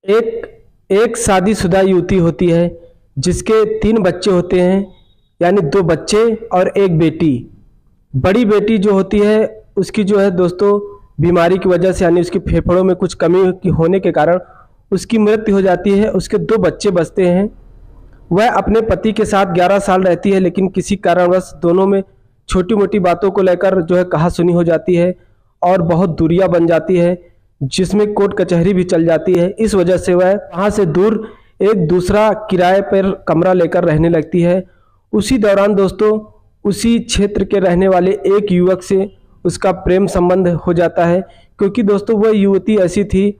एक एक शादीशुदा युवती होती है जिसके 3 बच्चे होते हैं, यानी 2 बच्चे और एक बेटी। बड़ी बेटी जो होती है उसकी जो है दोस्तों बीमारी की वजह से, यानी उसकी फेफड़ों में कुछ कमी होने के कारण उसकी मृत्यु हो जाती है। उसके 2 बच्चे बचते हैं। वह अपने पति के साथ 11 साल रहती है, लेकिन किसी कारणवश दोनों में छोटी मोटी बातों को लेकर जो है कहासुनी हो जाती है और बहुत दूरियां बन जाती है, जिसमें कोर्ट कचहरी भी चल जाती है। इस वजह से वह वहाँ से दूर एक दूसरा किराए पर कमरा लेकर रहने लगती है। उसी दौरान दोस्तों उसी क्षेत्र के रहने वाले एक युवक से उसका प्रेम संबंध हो जाता है, क्योंकि दोस्तों वह युवती ऐसी थी,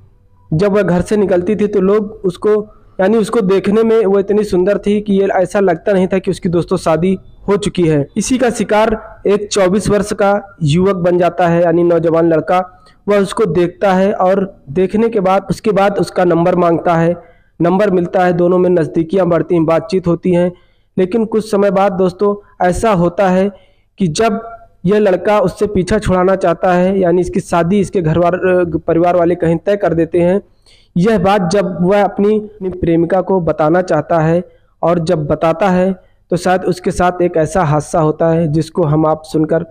जब वह घर से निकलती थी तो लोग उसको यानी उसको देखने में वो इतनी सुंदर थी कि ये ऐसा लगता नहीं था कि उसकी दोस्तों शादी हो चुकी है। इसी का शिकार एक 24 वर्ष का युवक बन जाता है, यानी नौजवान लड़का। वह उसको देखता है और देखने के बाद उसके बाद उसका नंबर मांगता है। नंबर मिलता है, दोनों में नज़दीकियाँ बढ़ती हैं, बातचीत होती हैं। लेकिन कुछ समय बाद दोस्तों ऐसा होता है कि जब यह लड़का उससे पीछा छुड़ाना चाहता है, यानी इसकी शादी इसके परिवार वाले कहीं तय कर देते हैं। यह बात जब वह अपनी प्रेमिका को बताना चाहता है और जब बताता है तो शायद उसके साथ एक ऐसा हादसा होता है जिसको हम आप सुनकर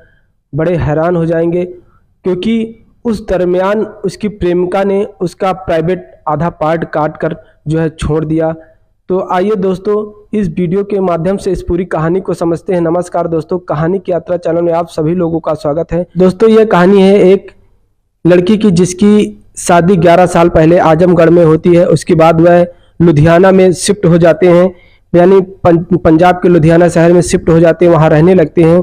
बड़े हैरान हो जाएंगे, क्योंकि उस दरमियान उसकी प्रेमिका ने उसका प्राइवेट आधा पार्ट काट कर जो है छोड़ दिया। तो आइए दोस्तों इस वीडियो के माध्यम से इस पूरी कहानी को समझते हैं। नमस्कार दोस्तों, कहानी की यात्रा चैनल में आप सभी लोगों का स्वागत है। दोस्तों यह कहानी है एक लड़की की जिसकी शादी 11 साल पहले आजमगढ़ में होती है। उसके बाद वह लुधियाना में शिफ्ट हो जाते हैं, यानी पंजाब के लुधियाना शहर में शिफ्ट हो जाते हैं, वहाँ रहने लगते हैं।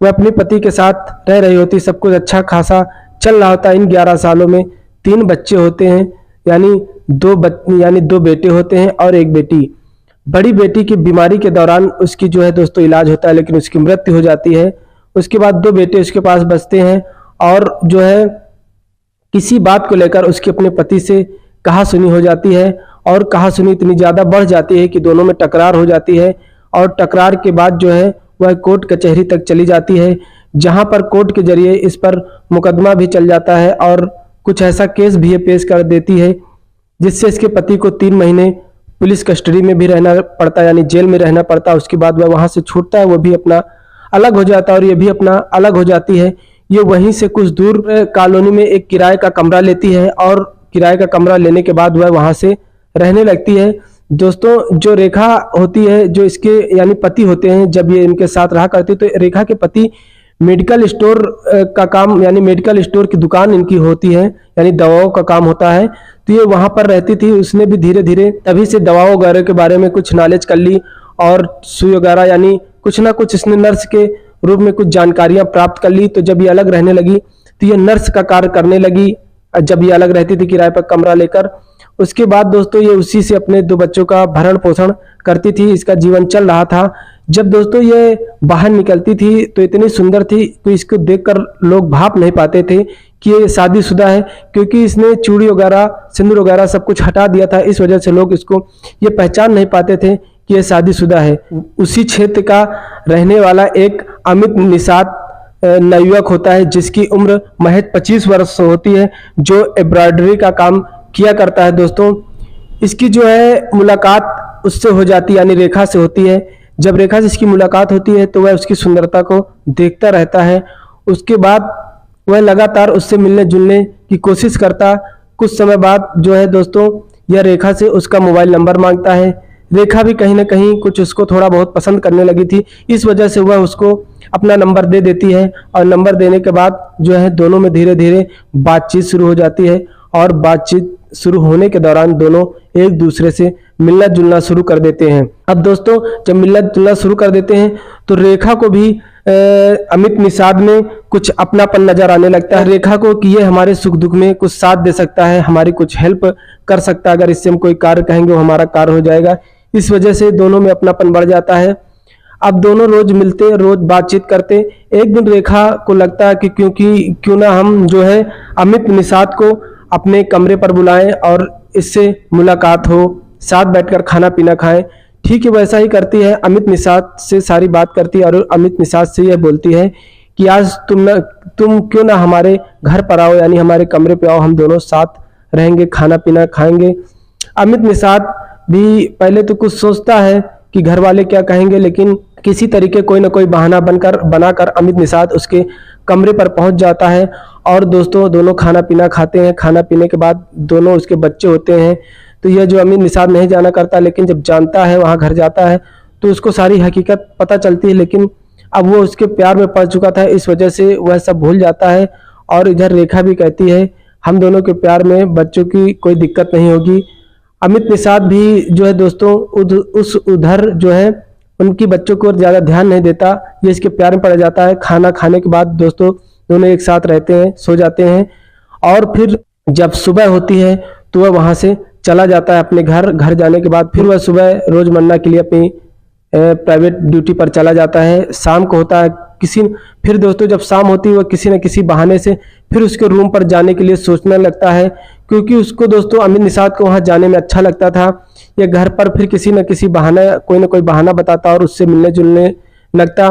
वह अपने पति के साथ रह रही होती, सब कुछ अच्छा खासा चल रहा होता है। इन 11 सालों में 3 बच्चे होते हैं, यानी 2 बेटे होते हैं और एक बेटी। बड़ी बेटी की बीमारी के दौरान उसकी जो है दोस्तों इलाज होता है, लेकिन उसकी मृत्यु हो जाती है। उसके बाद 2 बेटे उसके पास बचते हैं और जो है किसी बात को लेकर उसके अपने पति से कहासुनी हो जाती है और कहासुनी इतनी ज़्यादा बढ़ जाती है कि दोनों में टकरार हो जाती है। और टकरार के बाद जो है वह कोर्ट कचहरी तक चली जाती है, जहां पर कोर्ट के जरिए इस पर मुकदमा भी चल जाता है और कुछ ऐसा केस भी पेश कर देती है जिससे इसके पति को 3 महीने पुलिस कस्टडी में भी रहना पड़ता है, यानी जेल में रहना पड़ता है। उसके बाद वह वहाँ से छूटता है, वो भी अपना अलग हो जाता है और ये भी अपना अलग हो जाती है। ये वहीं से कुछ दूर कॉलोनी में एक किराए का कमरा लेती है और किराए का कमरा लेने के बाद वह वहाँ से रहने लगती है। दोस्तों जो रेखा होती है, जो इसके यानी पति होते हैं, जब ये इनके साथ रहा करती तो रेखा के पति मेडिकल स्टोर का काम, यानी मेडिकल स्टोर की दुकान इनकी होती है, यानी दवाओं का काम होता है। तो ये वहाँ पर रहती थी। उसने भी धीरे धीरे तभी से दवाओं वगैरह के बारे में कुछ नॉलेज कर ली और सुई वगैरह, यानी कुछ ना कुछ इसने नर्स के रूप में कुछ जानकारियां प्राप्त कर ली। तो जब ये अलग रहने लगी तो ये नर्स का कार्य करने लगी, जब ये अलग रहती थी किराए पर कमरा लेकर। उसके बाद दोस्तों ये उसी से अपने 2 बच्चों का भरण पोषण करती थी, इसका जीवन चल रहा था। जब दोस्तों ये बाहर निकलती थी तो इतनी सुंदर थी कि इसको देखकर लोग भाप नहीं पाते थे कि ये शादीशुदा है, क्योंकि इसने चूड़ी वगैरह, सिंदूर वगैरह सब कुछ हटा दिया था। इस वजह से लोग इसको ये पहचान नहीं पाते थे कि ये शादीशुदा है। उसी क्षेत्र का रहने वाला एक अमित निषाद नवयुवक होता है, जिसकी उम्र महज 25 वर्ष होती है, जो एम्ब्रॉयडरी का काम किया करता है। दोस्तों इसकी जो है मुलाकात उससे हो जाती है, यानी रेखा से होती है। जब रेखा से इसकी मुलाकात होती है तो वह उसकी सुंदरता को देखता रहता है। उसके बाद वह लगातार उससे मिलने जुलने की कोशिश करता। कुछ समय बाद जो है दोस्तों यह रेखा से उसका मोबाइल नंबर मांगता है। रेखा भी कहीं ना कहीं कुछ उसको थोड़ा बहुत पसंद करने लगी थी, इस वजह से वह उसको अपना नंबर दे देती है। और नंबर देने के बाद जो है दोनों में धीरे धीरे बातचीत शुरू हो जाती है और बातचीत शुरू होने के दौरान दोनों एक दूसरे से मिलना जुलना शुरू कर देते हैं। अब दोस्तों जब मिलना जुलना शुरू कर देते हैं तो रेखा को भी अमित निषाद में कुछ अपनापन नजर आने लगता है। रेखा को कि ये हमारे सुख दुख में कुछ साथ दे सकता है, हमारी कुछ हेल्प कर सकता है, अगर इससे हम कोई कार्य कहेंगे वो हमारा कार्य हो जाएगा। इस वजह से दोनों में अपनापन बढ़ जाता है। अब दोनों रोज मिलते, रोज बातचीत करते। एक दिन रेखा को लगता है कि क्यों ना हम जो है अमित निषाद को अपने कमरे पर बुलाएं और इससे मुलाकात हो, साथ बैठकर खाना पीना खाएं। ठीक है, वैसा ही करती है। अमित निषाद से सारी बात करती है और अमित निषाद से यह बोलती है कि आज तुम क्यों ना हमारे घर पर आओ, यानी हमारे कमरे पे आओ, हम दोनों साथ रहेंगे, खाना पीना खाएंगे। अमित निषाद भी पहले तो कुछ सोचता है कि घर वाले क्या कहेंगे, लेकिन किसी तरीके कोई ना कोई बहाना बनाकर अमित निषाद उसके कमरे पर पहुंच जाता है। और दोस्तों दोनों खाना पीना खाते हैं। खाना पीने के बाद दोनों उसके बच्चे होते हैं। तो यह जो अमित निषाद नहीं जाना करता, लेकिन जब जानता है वहां घर जाता है तो उसको सारी हकीकत पता चलती है। लेकिन अब वो उसके प्यार में पड़ चुका था, इस वजह से वह सब भूल जाता है। और इधर रेखा भी कहती है हम दोनों के प्यार में बच्चों की कोई दिक्कत नहीं होगी। अमित निषाद भी जो है दोस्तों उधर जो है उनकी बच्चों को ज़्यादा ध्यान नहीं देता, ये इसके प्यार में पड़ जाता है। खाना खाने के बाद दोस्तों दोनों एक साथ रहते हैं, सो जाते हैं। और फिर जब सुबह होती है तो वह वहाँ से चला जाता है अपने घर। घर जाने के बाद फिर वह सुबह रोजमर्रा के लिए अपनी प्राइवेट ड्यूटी पर चला जाता है। शाम को होता है फिर दोस्तों जब शाम होती है वह किसी न किसी बहाने से फिर उसके रूम पर जाने के लिए सोचने लगता है, क्योंकि उसको दोस्तों अमित निषाद को वहां जाने में अच्छा लगता था। ये घर पर फिर किसी न किसी बहाना कोई ना कोई बहाना बताता और उससे मिलने जुलने लगता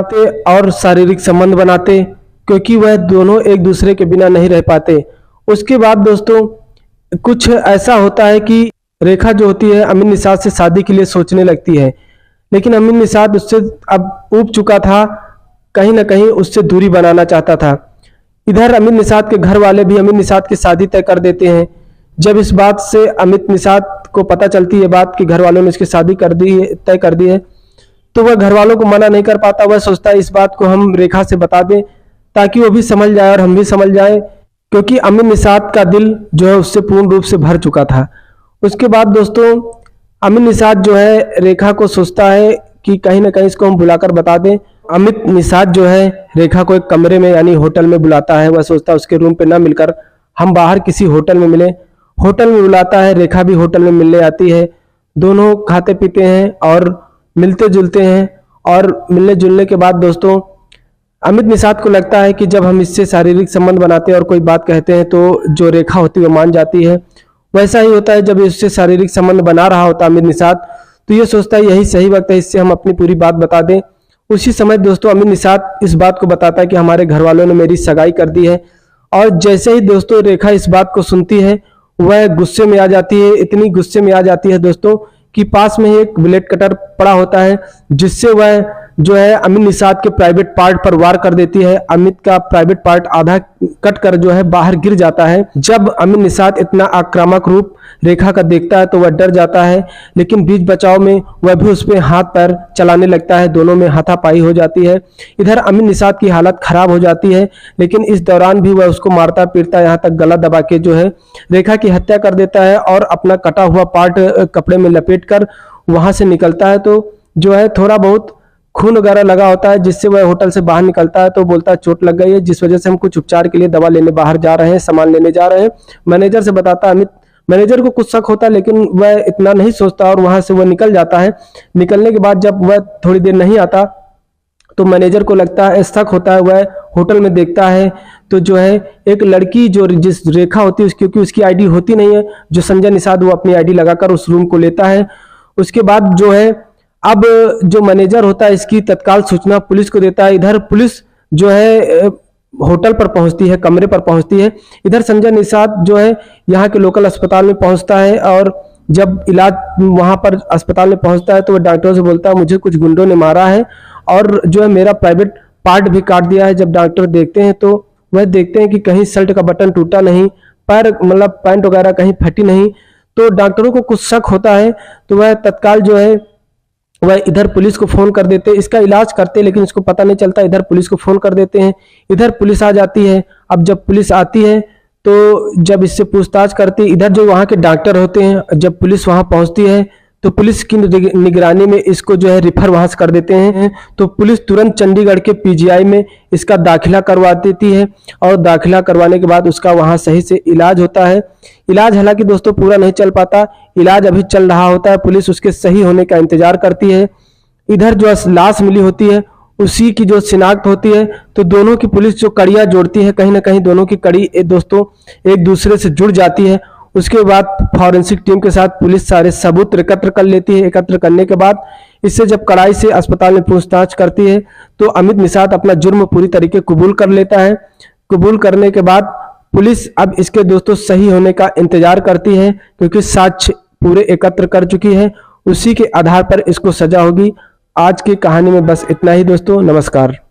और शारीरिक संबंध बनाते, क्योंकि वह दोनों एक दूसरे के बिना नहीं रह पाते। उसके बाद दोस्तों कुछ ऐसा होता है कि रेखा जो होती है अमित निषाद से शादी के लिए सोचने लगती है, लेकिन अमित निषाद उससे अब ऊब चुका था, कहीं ना कहीं उससे दूरी बनाना चाहता था। इधर अमित निषाद के घर वाले भी अमित निषाद की शादी तय कर देते हैं। जब इस बात से अमित निषाद को पता चलती है बात कि घर वालों ने इसकी शादी तय कर दी है, तो वह घर वालों को मना नहीं कर पाता। वह सोचता है इस बात को हम रेखा से बता दें ताकि वो भी समझ जाए और हम भी समझ जाए, क्योंकि अमित निषाद का दिल जो है उससे पूर्ण रूप से भर चुका था। उसके बाद दोस्तों अमित निषाद जो है रेखा को सोचता है कि कहीं ना कहीं इसको हम बुलाकर बता दें। अमित निषाद जो है रेखा को एक कमरे में यानी होटल में बुलाता है। वह सोचता है उसके रूम पे ना मिलकर हम बाहर किसी होटल में मिले। होटल में बुलाता है, रेखा भी होटल में मिलने आती है। दोनों खाते पीते हैं और मिलते जुलते हैं। और मिलने जुलने के बाद दोस्तों अमित निषाद को लगता है कि जब हम इससे शारीरिक संबंध बनाते हैं और कोई बात कहते हैं तो जो रेखा होती है वो मान जाती है। वैसा ही होता है जब इससे शारीरिक संबंध बना रहा होता अमित निषाद, तो ये सोचता है यही सही वक्त है, इससे हम अपनी पूरी बात बता दें। उसी समय दोस्तों अमित निषाद इस बात को बताता है कि हमारे घर वालों ने मेरी सगाई कर दी है। और जैसे ही दोस्तों रेखा इस बात को सुनती है वह गुस्से में आ जाती है। इतनी गुस्से में आ जाती है दोस्तों कि पास में ही एक ब्लेड कटर पड़ा होता है, जिससे वह जो है अमित निषाद के प्राइवेट पार्ट पर वार कर देती है। अमित का प्राइवेट पार्ट आधा कट कर जो है बाहर गिर जाता है। जब अमित निषाद इतना आक्रामक रूप रेखा का देखता है तो वह डर जाता है, लेकिन बीच बचाव में वह भी उस पर हाथ पैर चलाने लगता है। दोनों में हाथापाई हो जाती है। इधर अमित निषाद की हालत खराब हो जाती है, लेकिन इस दौरान भी वह उसको मारता पीटता यहाँ तक गला दबा के जो है रेखा की हत्या कर देता है और अपना कटा हुआ पार्ट कपड़े में लपेटकर वहां से निकलता है। तो जो है थोड़ा बहुत खून वगैरह लगा होता है, जिससे वह होटल से बाहर निकलता है तो बोलता है चोट लग गई है, जिस वजह से हम कुछ उपचार के लिए दवा लेने बाहर जा रहे हैं, सामान लेने जा रहे हैं। मैनेजर से बताता अमित। मैनेजर को कुछ शक होता है, लेकिन वह इतना नहीं सोचता और वहां से वह निकल जाता है। निकलने के बाद जब वह थोड़ी देर नहीं आता तो मैनेजर को लगता है शक होता है। वह होटल में देखता है तो जो है एक लड़की जो जिस रेखा होती है क्योंकि उसकी आईडी होती नहीं है, जो संजय निषाद वो अपनी आईडी लगाकर उस रूम को लेता है। उसके बाद जो है अब जो मैनेजर होता है इसकी तत्काल सूचना पुलिस को देता है। इधर पुलिस जो है होटल पर पहुंचती है, कमरे पर पहुंचती है। इधर संजय निषाद जो है यहाँ के लोकल अस्पताल में पहुंचता है और जब इलाज वहां पर अस्पताल में पहुंचता है तो वह डॉक्टरों से बोलता है मुझे कुछ गुंडों ने मारा है और जो है मेरा प्राइवेट पार्ट भी काट दिया है। जब डॉक्टर देखते हैं तो वह देखते हैं कि कहीं शर्ट का बटन टूटा नहीं, पैर मतलब पैंट वगैरह कहीं फटी नहीं। तो डॉक्टरों को कुछ शक होता है तो वह तत्काल जो है वह इधर पुलिस को फोन कर देते, इसका इलाज करते, लेकिन इसको पता नहीं चलता। इधर पुलिस को फोन कर देते हैं। इधर पुलिस आ जाती है। अब जब पुलिस आती है तो जब इससे पूछताछ करती, इधर जो वहाँ के डॉक्टर होते हैं, जब पुलिस वहाँ पहुँचती है तो पुलिस की निगरानी में इसको जो है रिफर वहां से कर देते हैं। तो पुलिस तुरंत चंडीगढ़ के पीजीआई में इसका दाखिला करवा देती है और दाखिला करवाने के बाद उसका वहां सही से इलाज होता है। इलाज हालांकि दोस्तों पूरा नहीं चल पाता, इलाज अभी चल रहा होता है। पुलिस उसके सही होने का इंतजार करती है। इधर जो लाश मिली होती है उसी की जो शिनाख्त होती है, तो दोनों की पुलिस जो कड़ियां जोड़ती है, कहीं ना कहीं दोनों की कड़ी दोस्तों एक दूसरे से जुड़ जाती है। उसके बाद फॉरेंसिक टीम के साथ पुलिस सारे सबूत एकत्र कर लेती है। एकत्र करने के बाद इससे जब कड़ाई से अस्पताल में पूछताछ करती है तो अमित निषाद अपना जुर्म पूरी तरीके कबूल कर लेता है। कबूल करने के बाद पुलिस अब इसके दोस्तों सही होने का इंतजार करती है, क्योंकि साक्ष्य पूरे एकत्र कर चुकी है, उसी के आधार पर इसको सजा होगी। आज की कहानी में बस इतना ही दोस्तों, नमस्कार।